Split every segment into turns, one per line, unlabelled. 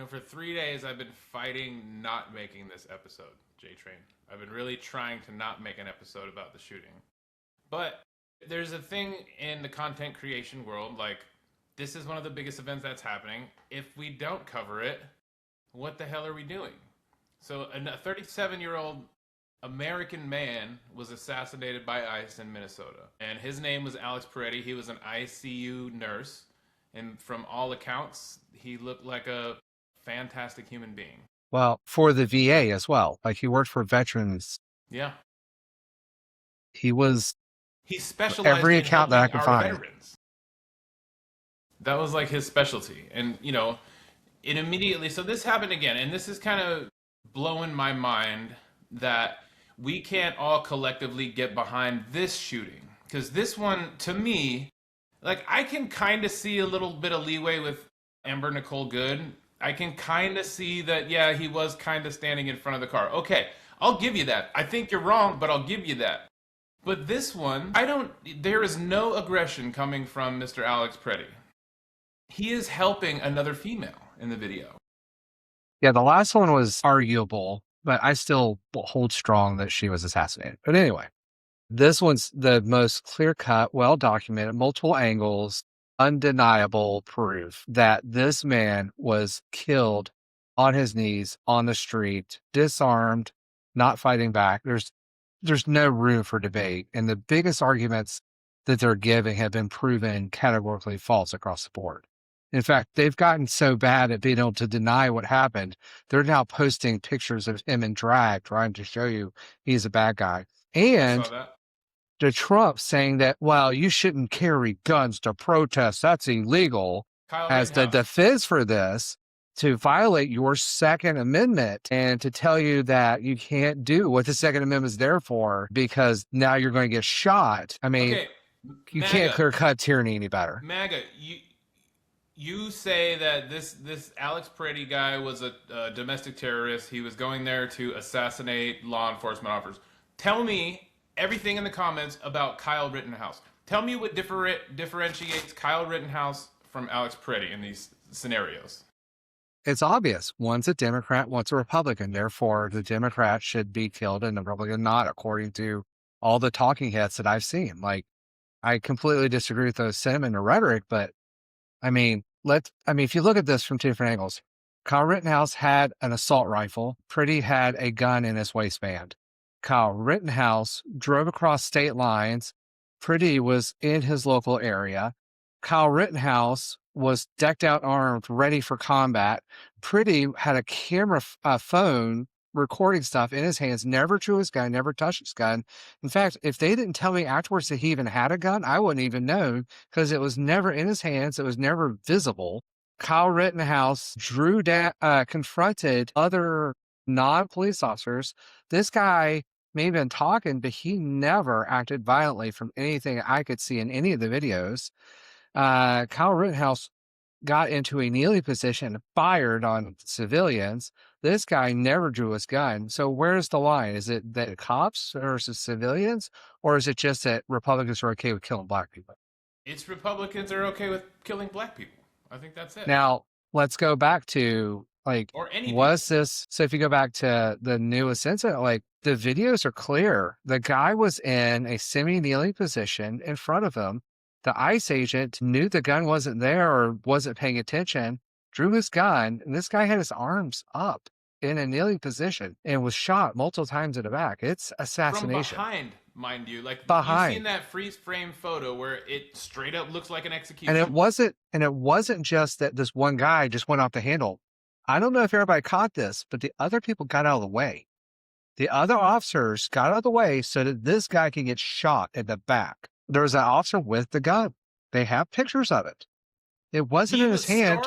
For 3 days I've been fighting not making this episode, J Train. I've been really trying to not make an episode about the shooting. But there's a thing in the content creation world, like, this is one of the biggest events that's happening. If we don't cover it, what the hell are we doing? So a 37-year-old American man was assassinated by ICE in Minnesota. And his name was Alex Peretti. He was an ICU nurse. And from all accounts, he looked like a fantastic human being.
Well, for the VA as well. Like, he worked for veterans.
Yeah.
He
specialized
every
in
account that I could
our
find.
veterans. That was like his specialty. And, it immediately, so this happened again. And this is kind of blowing my mind that we can't all collectively get behind this shooting. Because this one, to me, like, I can kind of see a little bit of leeway with Amber Nicole Good. I can kind of see that, yeah, he was kind of standing in front of the car. Okay, I'll give you that. I think you're wrong, but I'll give you that. But this one, there is no aggression coming from Mr. Alex Peretti. He is helping another female in the video.
Yeah, the last one was arguable, but I still hold strong that she was assassinated. But anyway, this one's the most clear-cut, well-documented, multiple angles, undeniable proof that this man was killed on his knees on the street, disarmed, not fighting back. There's no room for debate. And the biggest arguments that they're giving have been proven categorically false across the board. In fact, they've gotten so bad at being able to deny what happened, they're now posting pictures of him in drag, trying to show you he's a bad guy. And to Trump saying that, well, you shouldn't carry guns to protest, that's illegal, as the defense for this, to violate your Second Amendment and to tell you that you can't do what the Second Amendment is there for because now you're going to get shot. I mean, okay, you can't clear-cut tyranny any better.
MAGA, you say that this Alex Peretti guy was a domestic terrorist. He was going there to assassinate law enforcement officers. Tell me everything in the comments about Kyle Rittenhouse. Tell me what differentiates Kyle Rittenhouse from Alex Peretti in these scenarios.
It's obvious. One's a Democrat, one's a Republican. Therefore, the Democrat should be killed and the Republican not, according to all the talking heads that I've seen. Like, I completely disagree with those sentiment or rhetoric, but I mean, if you look at this from two different angles, Kyle Rittenhouse had an assault rifle. Peretti had a gun in his waistband. Kyle Rittenhouse drove across state lines. Peretti was in his local area. Kyle Rittenhouse was decked out, armed, ready for combat. Peretti had a camera phone recording stuff in his hands, never drew his gun, never touched his gun. In fact, if they didn't tell me afterwards that he even had a gun, I wouldn't even know because it was never in his hands. It was never visible. Kyle Rittenhouse confronted other non-police officers. This guy may have been talking, but he never acted violently from anything I could see in any of the videos. Kyle Rittenhouse got into a kneeling position, fired on civilians. This guy never drew his gun. So where's the line? Is it that cops versus civilians, or is it just that Republicans are okay with killing black people?
It's Republicans are okay with killing black people. I think that's it.
Now, let's go back to, like, so if you go back to the newest incident, like, the videos are clear. The guy was in a semi-kneeling position in front of him. The ICE agent knew the gun wasn't there or wasn't paying attention, drew his gun, and this guy had his arms up in a kneeling position and was shot multiple times in the back. It's assassination.
From behind, mind you. Like,
behind.
You've seen that freeze frame photo where it straight up looks like an execution.
And it wasn't just that this one guy just went off the handle. I don't know if everybody caught this, but the other people got out of the way. The other officers got out of the way so that this guy can get shot in the back. There was an officer with the gun. They have pictures of it. It wasn't in his hand.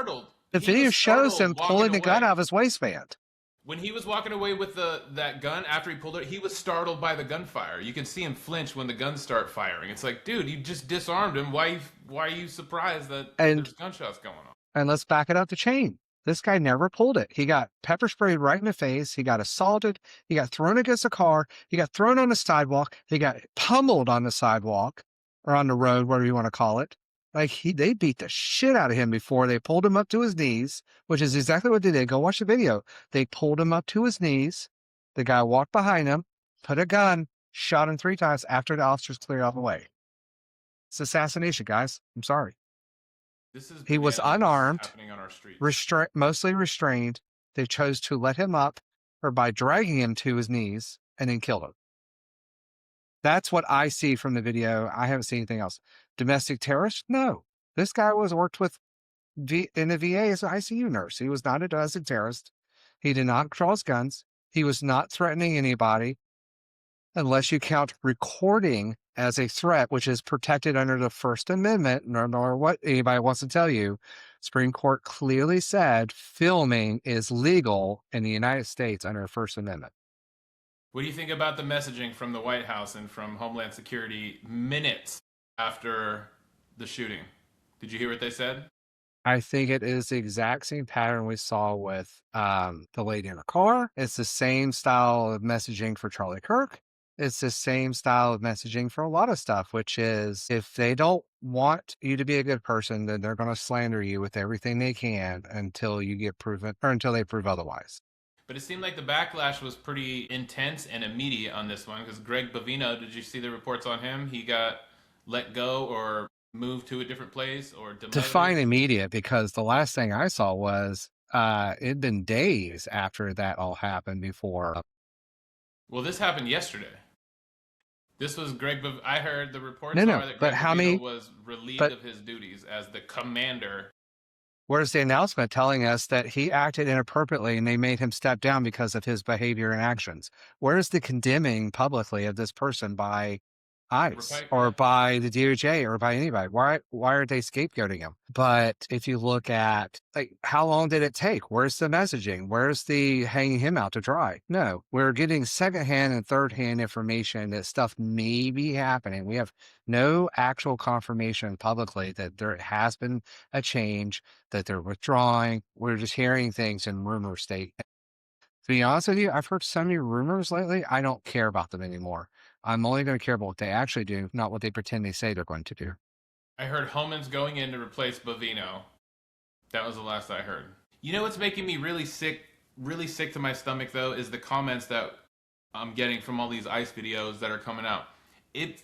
The video shows him pulling the gun out of his waistband.
When he was walking away with that gun after he pulled it, he was startled by the gunfire. You can see him flinch when the guns start firing. It's like, dude, you just disarmed him. Why are you surprised that there's gunshots going on?
And let's back it up the chain. This guy never pulled it. He got pepper sprayed right in the face. He got assaulted. He got thrown against a car. He got thrown on the sidewalk. He got pummeled on the sidewalk or on the road, whatever you want to call it. Like they beat the shit out of him before they pulled him up to his knees, which is exactly what they did. Go watch the video. They pulled him up to his knees. The guy walked behind him, put a gun, shot him 3 times after the officers cleared out the way. It's assassination, guys. I'm sorry.
This is
He was
bananas what's
unarmed,
happening on our streets.
mostly restrained. They chose to let him up or by dragging him to his knees and then killed him. That's what I see from the video. I haven't seen anything else. Domestic terrorist? No. This guy was worked with in the VA as an ICU nurse. He was not a domestic terrorist. He did not draw his guns. He was not threatening anybody unless you count recording as a threat, which is protected under the First Amendment, no matter what anybody wants to tell you. Supreme Court clearly said filming is legal in the United States under the First Amendment.
What do you think about the messaging from the White House and from Homeland Security minutes after the shooting? Did you hear what they said?
I think it is the exact same pattern we saw with the lady in the car. It's the same style of messaging for Charlie Kirk. It's the same style of messaging for a lot of stuff, which is if they don't want you to be a good person, then they're going to slander you with everything they can until you get proven or until they prove otherwise.
But it seemed like the backlash was pretty intense and immediate on this one because Greg Bovino, did you see the reports on him? He got let go or moved to a different place or
Define
demoted.
immediate because the last thing I saw was it'd been days after that all happened before.
Well, this happened yesterday. This was I heard the reports
No,
are that
but
Greg
how
Bovino
many?
was relieved
But
of his duties as the commander.
where's the announcement telling us that he acted inappropriately and they made him step down because of his behavior and actions? Where's the condemning publicly of this person by ICE or
Yeah.
by the DOJ or by anybody? Why are they scapegoating him? But if you look at like how long did it take? Where's the messaging? Where's the hanging him out to dry? No, we're getting secondhand and third-hand information that stuff may be happening. We have no actual confirmation publicly that there has been a change, that they're withdrawing. We're just hearing things in rumor state. To be honest with you, I've heard so many rumors lately, I don't care about them anymore. I'm only going to care about what they actually do, not what they pretend they say they're going to do.
I heard Homan's going in to replace Bovino. That was the last I heard. You know what's making me really sick to my stomach though, is the comments that I'm getting from all these ICE videos that are coming out. It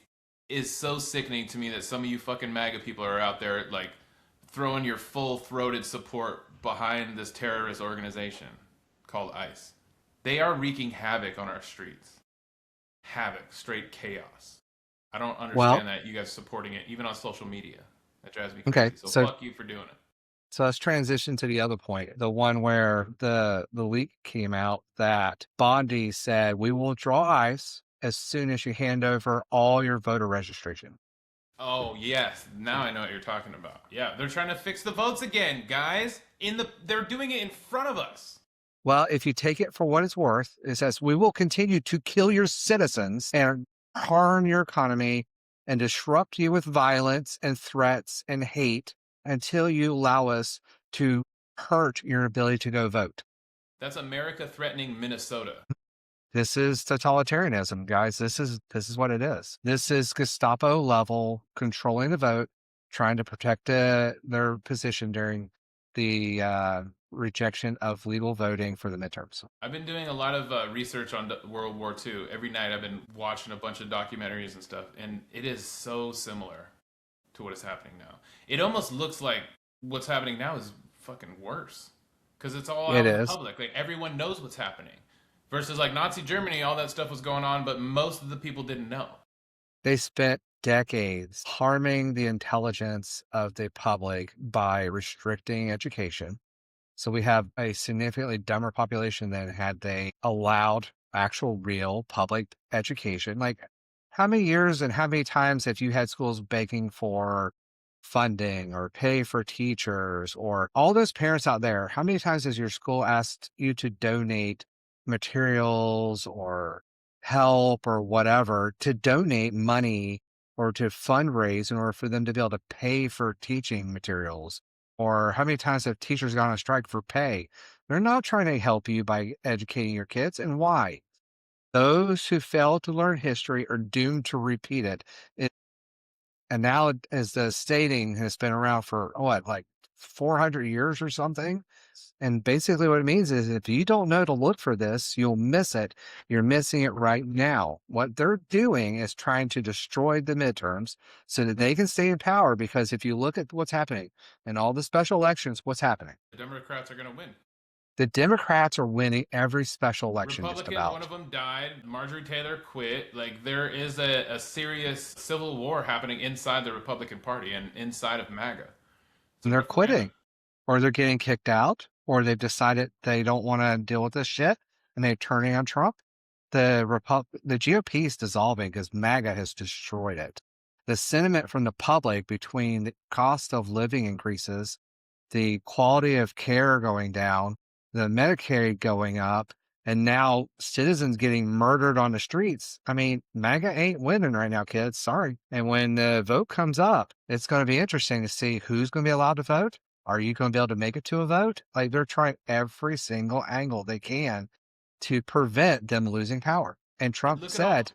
is so sickening to me that some of you fucking MAGA people are out there like throwing your full throated support behind this terrorist organization called ICE. They are wreaking havoc on our streets. Havoc, straight chaos. I don't
Well,
understand that you guys supporting it, even on social media. That drives me
okay,
crazy. So fuck you for doing it.
so let's transition to the other point, the one where the leak came out that Bondi said we will draw ICE as soon as you hand over all your voter registration.
Oh yes, now I know what you're talking about. Yeah, they're trying to fix the votes again, guys. They're doing it in front of us.
Well, if you take it for what it's worth, it says we will continue to kill your citizens and harm your economy and disrupt you with violence and threats and hate until you allow us to hurt your ability to go vote.
That's America threatening Minnesota.
This is totalitarianism, guys. This is what it is. This is Gestapo level controlling the vote, trying to protect their position during the rejection of legal voting for the midterms.
I've been doing a lot of research on World War II. Every night I've been watching a bunch of documentaries and stuff, and it is so similar to what is happening now. It almost looks like what's happening now is fucking worse because it's all
It
out in the
is.
public. Like everyone knows what's happening. Versus like Nazi Germany, all that stuff was going on, but most of the people didn't know.
They spent decades harming the intelligence of the public by restricting education. So we have a significantly dumber population than had they allowed actual real public education. Like how many years and how many times have you had schools begging for funding or pay for teachers or all those parents out there? How many times has your school asked you to donate materials or help or whatever to donate money or to fundraise in order for them to be able to pay for teaching materials? Or how many times have teachers gone on strike for pay? They're not trying to help you by educating your kids. And why? Those who fail to learn history are doomed to repeat it. And now, as the stating has been around for what, like 400 years or something. And basically, what it means is if you don't know to look for this, you'll miss it. You're missing it right now. What they're doing is trying to destroy the midterms so that they can stay in power. Because if you look at what's happening in all the special elections, what's happening?
The Democrats are going to win.
The Democrats are winning every special election, just
Republican, one
about.
of them died. Marjorie Taylor quit. Like, there is a serious civil war happening inside the Republican Party and inside of MAGA. So
And they're
good for them.
quitting, or they're getting kicked out, or they've decided they don't want to deal with this shit and they're turning on Trump. The GOP is dissolving because MAGA has destroyed it. The sentiment from the public between the cost of living increases, the quality of care going down, the Medicaid going up, and now citizens getting murdered on the streets. I mean, MAGA ain't winning right now, kids. Sorry. And when the vote comes up, it's going to be interesting to see who's going to be allowed to vote. Are you going to be able to make it to a vote? Like, they're trying every single angle they can to prevent them losing power. And
And
Trump
look at all,
said,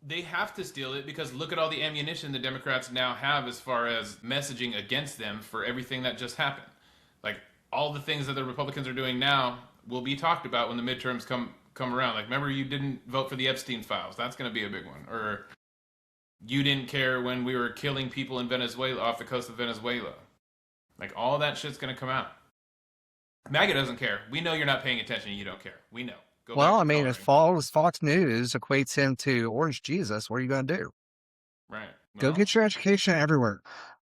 they have to steal it because look at all the ammunition the Democrats now have as far as messaging against them for everything that just happened. Like, all the things that the Republicans are doing now will be talked about when the midterms come around. Like, remember you didn't vote for the Epstein files. That's going to be a big one. Or you didn't care when we were killing people in Venezuela, off the coast of Venezuela. Like, all that shit's going to come out. MAGA doesn't care. We know you're not paying attention. You don't care. We know. Go
well,
back
I
to
mean, as
coloring.
far as Fox News equates him to Orange Jesus, what are you going to do?
Right.
Go
Well,
get your education everywhere.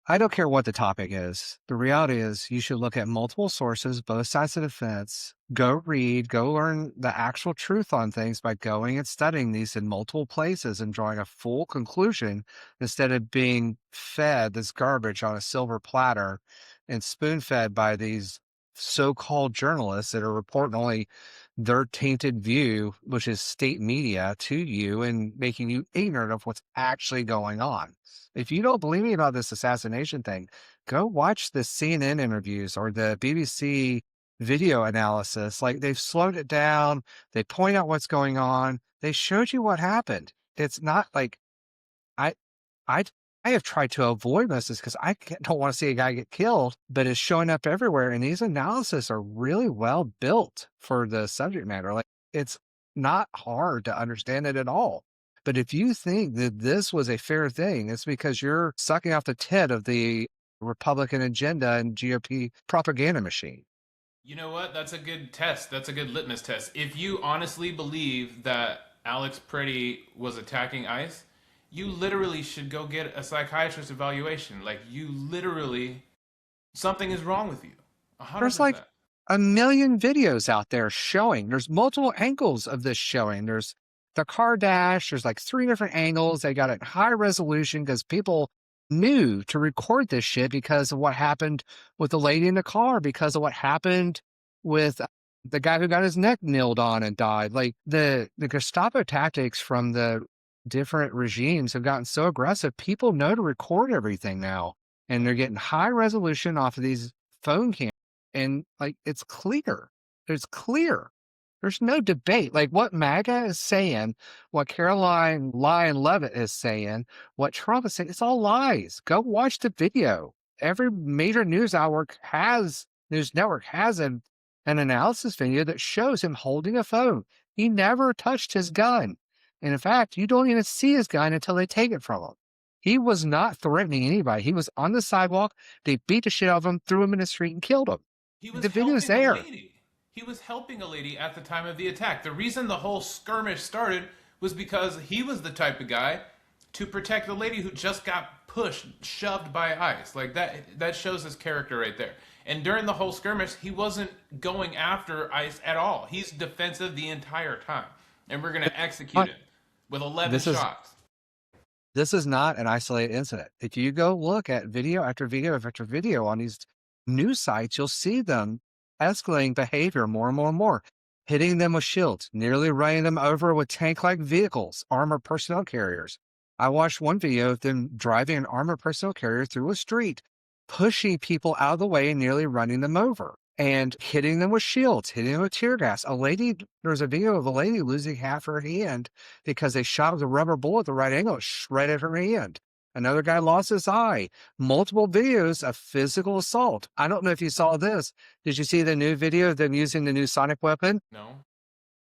I don't care what the topic is. The reality is you should look at multiple sources, both sides of the fence. Go read, go learn the actual truth on things by going and studying these in multiple places and drawing a full conclusion instead of being fed this garbage on a silver platter and spoon fed by these so-called journalists that are reporting only their tainted view, which is state media, to you and making you ignorant of what's actually going on. If you don't believe me about this assassination thing, go watch the CNN interviews or the BBC video analysis. Like, they've slowed it down. They point out what's going on. They showed you what happened. It's not like I, I, I have tried to avoid this because don't want to see a guy get killed, but it's showing up everywhere. And these analyses are really well built for the subject matter. Like, it's not hard to understand it at all. But if you think that this was a fair thing, it's because you're sucking off the tit of the Republican agenda and GOP propaganda machine.
you know what? That's a good test. That's a good litmus test. If you honestly believe that Alex Peretti was attacking ICE, you literally should go get a psychiatrist evaluation. Like, you literally, something is wrong with you.
There's like
100%.
a million videos out there showing. There's multiple angles of this showing. There's the car dash. There's like 3 different angles. They got it high resolution because people knew to record this shit because of what happened with the lady in the car, because of what happened with the guy who got his neck nailed on and died. Like, the Gestapo tactics from the different regimes have gotten so aggressive. People know to record everything now, and they're getting high resolution off of these phone cameras. And like, it's clear. It's clear. There's no debate. Like, what MAGA is saying, what Caroline Lyon Levitt is saying, what Trump is saying, it's all lies. Go watch the video. Every major news network has an analysis video that shows him holding a phone. He never touched his gun. And in fact, you don't even see his gun until they take it from him. He was not threatening anybody. He was on the sidewalk. They beat the shit out of him, threw him in the street, and killed him.
He was
The video's
helping a
there.
lady. He was helping a lady at the time of the attack. The reason the whole skirmish started was because he was the type of guy to protect the lady who just got pushed, shoved by ICE. Like, that shows his character right there. And during the whole skirmish, he wasn't going after ICE at all. He's defensive the entire time. And we're going to execute him with 11
This is
shots.
this is not an isolated incident. If you go look at video after video after video on these news sites, you'll see them escalating behavior more and more and more, hitting them with shields, nearly running them over with tank-like vehicles, armored personnel carriers. I watched one video of them driving an armored personnel carrier through a street, pushing people out of the way and nearly running them over, and hitting them with shields, hitting them with tear gas. There's a video of a lady losing half her hand because they shot with a rubber bullet at the right angle, it shredded her hand. Another guy lost his eye. Multiple videos of physical assault. I don't know if you saw this. Did you see the new video of them using the new sonic weapon?
No.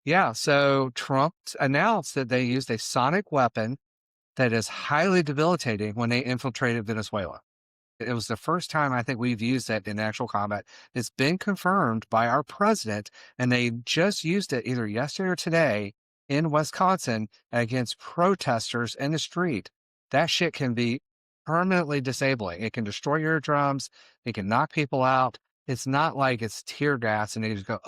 Yeah. So Trump announced that they used a sonic weapon that is highly debilitating when they infiltrated Venezuela. It was the first time I think we've used it in actual combat. It's been confirmed by our president, and they just used it either yesterday or today in Wisconsin against protesters in the street. That shit can be permanently disabling. It can destroy eardrums. It can knock people out. It's not like it's tear gas and they just go,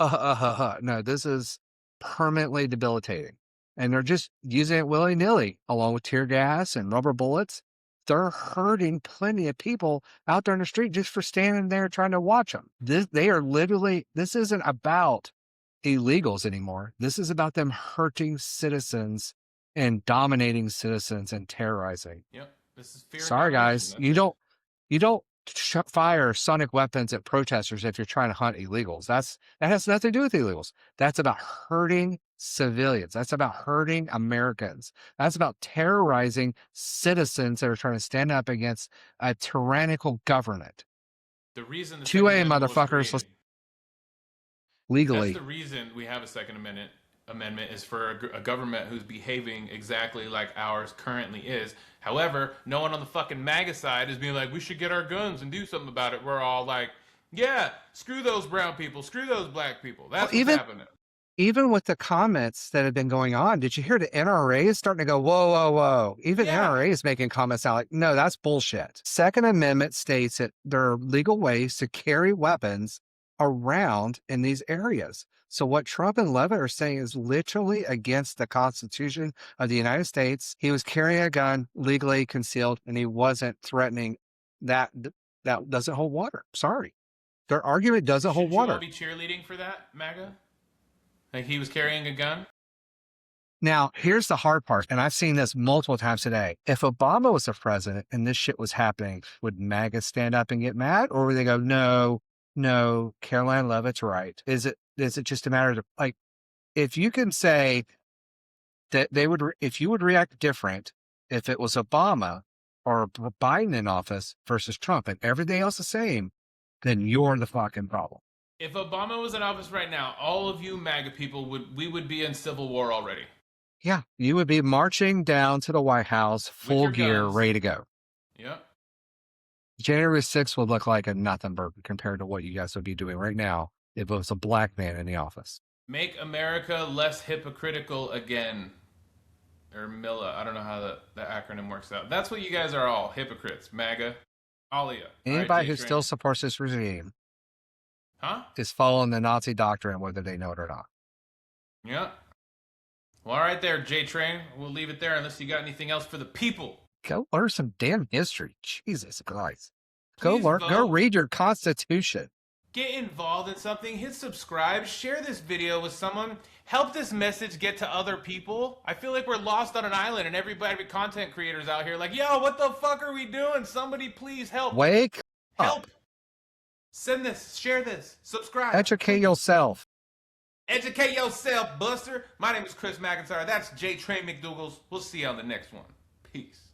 No, this is permanently debilitating. And they're just using it willy nilly, along with tear gas and rubber bullets. They're hurting plenty of people out there in the street just for standing there trying to watch them. They are literally, this isn't about illegals anymore. This is about them hurting citizens and dominating citizens and terrorizing.
Yep. This is fear.
Sorry, guys, you don't fire sonic weapons at protesters if you're trying to hunt illegals. That has nothing to do with illegals. That's about hurting civilians. That's about hurting Americans. That's about terrorizing citizens that are trying to stand up against a tyrannical government.
The reason the
2A
Second Amendment was
motherfuckers,
created,
legally.
that's the reason we have a Second Amendment is for a government who's behaving exactly like ours currently is. However, no one on the fucking MAGA side is being like, we should get our guns and do something about it. We're all like, yeah, screw those brown people, screw those black people. That's what's happening.
Even with the comments that have been going on, did you hear the NRA is starting to go, whoa, whoa, whoa? Even NRA is making comments out like, no, that's bullshit. Second Amendment states that there are legal ways to carry weapons around in these areas. So what Trump and Levitt are saying is literally against the Constitution of the United States. He was carrying a gun legally concealed, and he wasn't threatening that. That doesn't hold water. Sorry. Their argument doesn't hold water.
Should you all be cheerleading for that, MAGA? Like he was carrying a gun?
Now, here's the hard part, and I've seen this multiple times today. If Obama was the president and this shit was happening, would MAGA stand up and get mad? Or would they go, no, Caroline Levitt's right? Is it just a matter of, like, if you can say that if you would react different if it was Obama or Biden in office versus Trump and everything else the same, then you're the fucking problem.
If Obama was in office right now, all of you MAGA people would be in civil war already.
Yeah, you would be marching down to the White House, full gear,
guns.
ready to go.
Yep.
January 6th would look like a nothing burger compared to what you guys would be doing right now if it was a black man in the office.
Make America less hypocritical again. Or MILA. I don't know how the acronym works out. That's what you guys are all. Hypocrites. MAGA. All of you.
Anybody who still supports this regime is following the Nazi doctrine, whether they know it or not.
Yep. Well, all right there, J-Train. We'll leave it there unless you got anything else for the people.
Go learn some damn history. Jesus Christ. Go read your Constitution.
Get involved in something. Hit subscribe. Share this video with someone. Help this message get to other people. I feel like we're lost on an island and every content creators out here like, yo, what the fuck are we doing? Somebody please help.
Wake up.
Help. Send this. Share this. Subscribe.
Educate yourself.
Educate yourself, Buster. My name is Chris McIntyre. That's J. Train McDougal's. We'll see you on the next one. Peace.